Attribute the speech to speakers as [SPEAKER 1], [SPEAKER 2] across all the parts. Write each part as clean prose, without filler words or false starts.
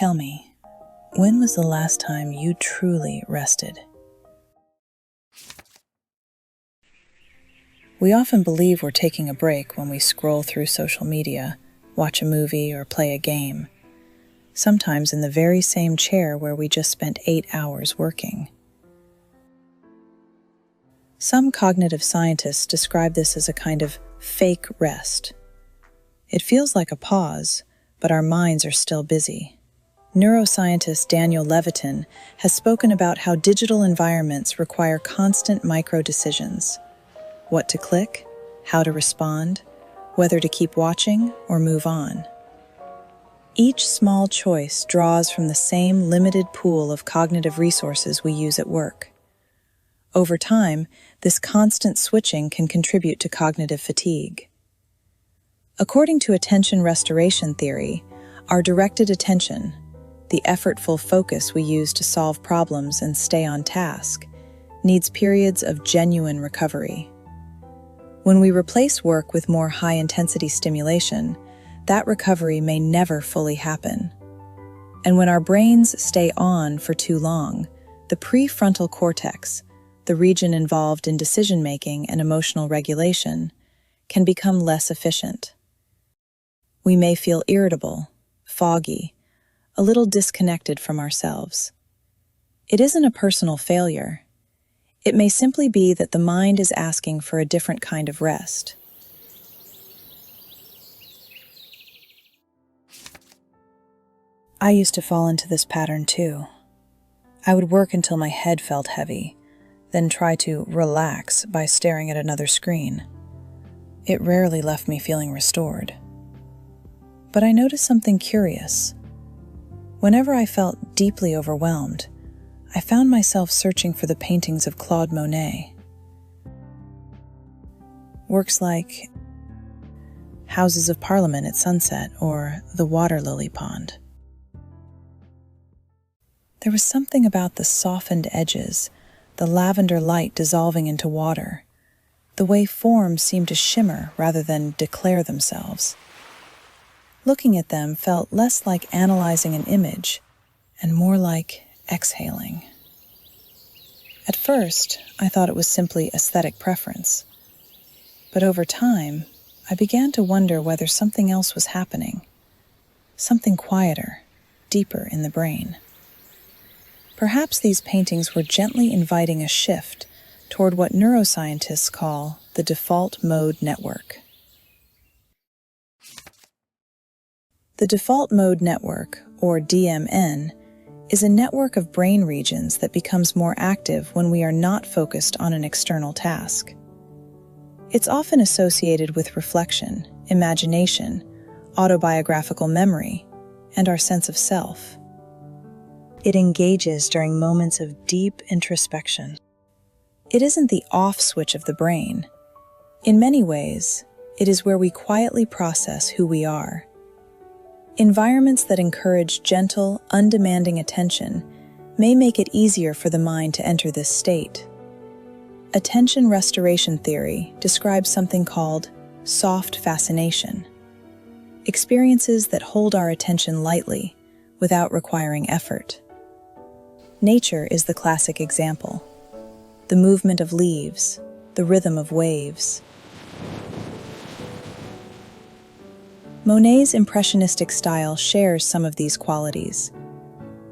[SPEAKER 1] Tell me, when was the last time you truly rested? We often believe we're taking a break when we scroll through social media, watch a movie, or play a game, sometimes in the very same chair where we just spent 8 hours working. Some cognitive scientists describe this as a kind of fake rest. It feels like a pause, but our minds are still busy. Neuroscientist Daniel Levitin has spoken about how digital environments require constant micro-decisions: what to click, how to respond, whether to keep watching or move on. Each small choice draws from the same limited pool of cognitive resources we use at work. Over time, this constant switching can contribute to cognitive fatigue. According to attention restoration theory, our directed attention, the effortful focus we use to solve problems and stay on task, needs periods of genuine recovery. When we replace work with more high-intensity stimulation, that recovery may never fully happen. And when our brains stay on for too long, the prefrontal cortex, the region involved in decision-making and emotional regulation, can become less efficient. We may feel irritable, foggy, a little disconnected from ourselves. It isn't a personal failure. It may simply be that the mind is asking for a different kind of rest. I used to fall into this pattern too. I would work until my head felt heavy, then try to relax by staring at another screen. It rarely left me feeling restored. But I noticed something curious. Whenever I felt deeply overwhelmed, I found myself searching for the paintings of Claude Monet. Works like Houses of Parliament at Sunset or The Water Lily Pond. There was something about the softened edges, the lavender light dissolving into water, the way forms seemed to shimmer rather than declare themselves. Looking at them felt less like analyzing an image and more like exhaling. At first, I thought it was simply aesthetic preference. But over time, I began to wonder whether something else was happening, something quieter, deeper in the brain. Perhaps these paintings were gently inviting a shift toward what neuroscientists call the default mode network. The default mode network, or DMN, is a network of brain regions that becomes more active when we are not focused on an external task. It's often associated with reflection, imagination, autobiographical memory, and our sense of self. It engages during moments of deep introspection. It isn't the off switch of the brain. In many ways, it is where we quietly process who we are. Environments that encourage gentle, undemanding attention may make it easier for the mind to enter this state. Attention restoration theory describes something called soft fascination, experiences that hold our attention lightly without requiring effort. Nature is the classic example. The movement of leaves, the rhythm of waves. Monet's impressionistic style shares some of these qualities.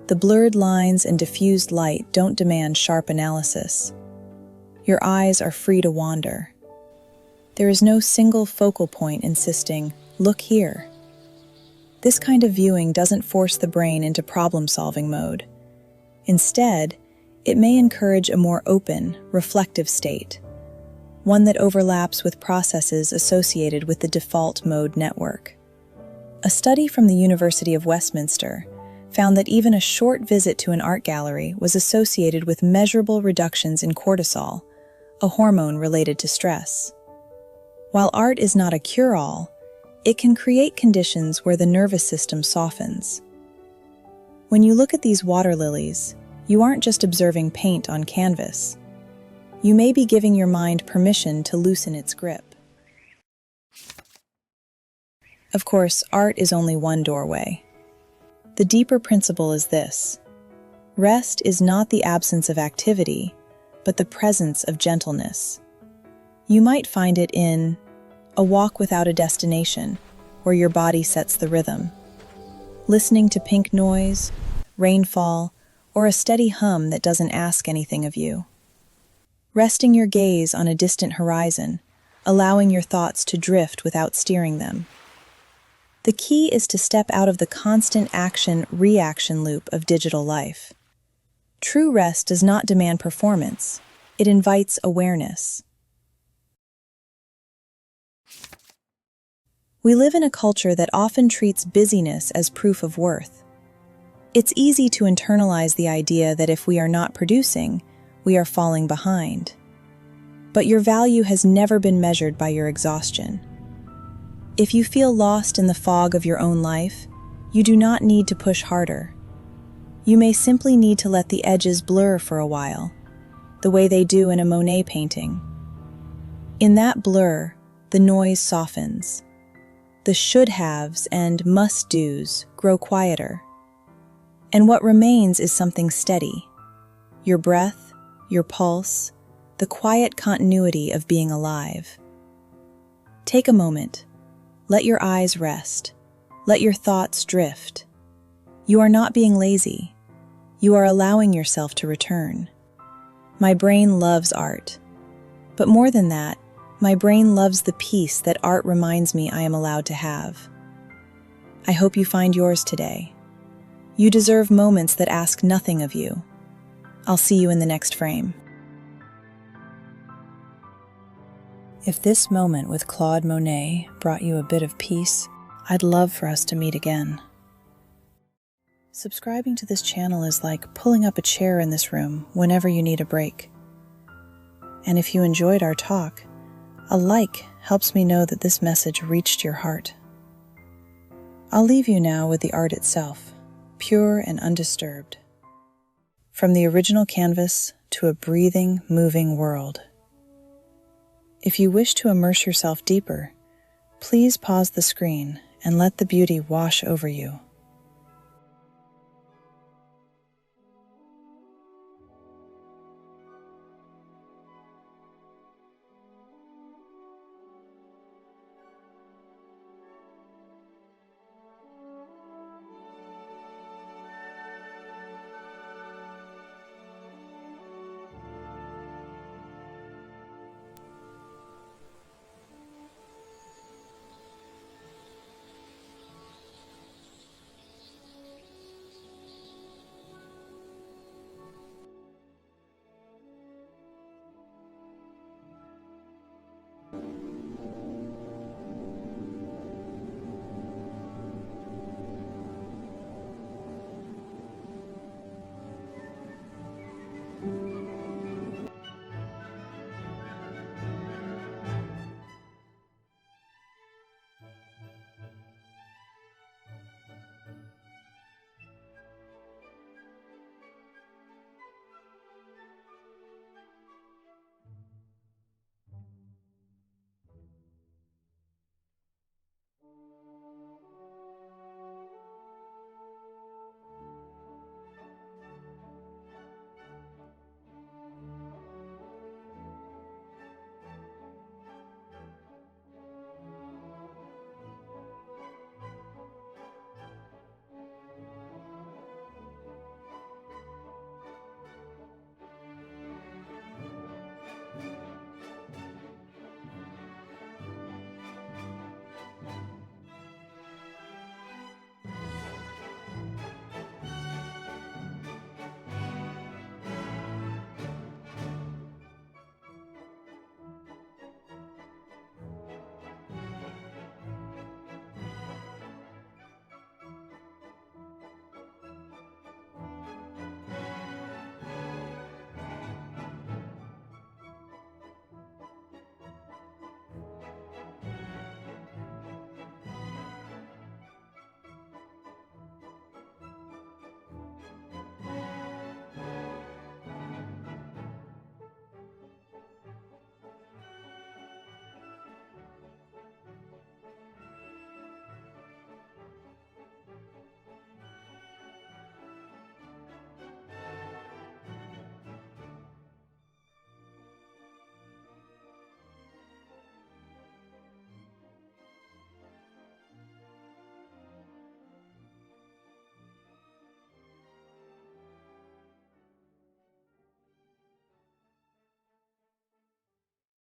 [SPEAKER 1] The blurred lines and diffused light don't demand sharp analysis. Your eyes are free to wander. There is no single focal point insisting, "Look here." This kind of viewing doesn't force the brain into problem-solving mode. Instead, it may encourage a more open, reflective state, one that overlaps with processes associated with the default mode network. A study from the University of Westminster found that even a short visit to an art gallery was associated with measurable reductions in cortisol, a hormone related to stress. While art is not a cure-all, it can create conditions where the nervous system softens. When you look at these water lilies, you aren't just observing paint on canvas. You may be giving your mind permission to loosen its grip. Of course, art is only one doorway. The deeper principle is this: rest is not the absence of activity, but the presence of gentleness. You might find it in a walk without a destination, where your body sets the rhythm, listening to pink noise, rainfall, or a steady hum that doesn't ask anything of you. Resting your gaze on a distant horizon, allowing your thoughts to drift without steering them. The key is to step out of the constant action-reaction loop of digital life. True rest does not demand performance, it invites awareness. We live in a culture that often treats busyness as proof of worth. It's easy to internalize the idea that if we are not producing, we are falling behind. But your value has never been measured by your exhaustion. If you feel lost in the fog of your own life, you do not need to push harder. You may simply need to let the edges blur for a while, the way they do in a Monet painting. In that blur, the noise softens. The should-haves and must-dos grow quieter. And what remains is something steady. Your breath, your pulse, the quiet continuity of being alive. Take a moment. Let your eyes rest. Let your thoughts drift. You are not being lazy. You are allowing yourself to return. My brain loves art. But more than that, my brain loves the peace that art reminds me I am allowed to have. I hope you find yours today. You deserve moments that ask nothing of you. I'll see you in the next frame. If this moment with Claude Monet brought you a bit of peace, I'd love for us to meet again. Subscribing to this channel is like pulling up a chair in this room whenever you need a break. And if you enjoyed our talk, a like helps me know that this message reached your heart. I'll leave you now with the art itself, pure and undisturbed. From the original canvas to a breathing, moving world. If you wish to immerse yourself deeper, please pause the screen and let the beauty wash over you.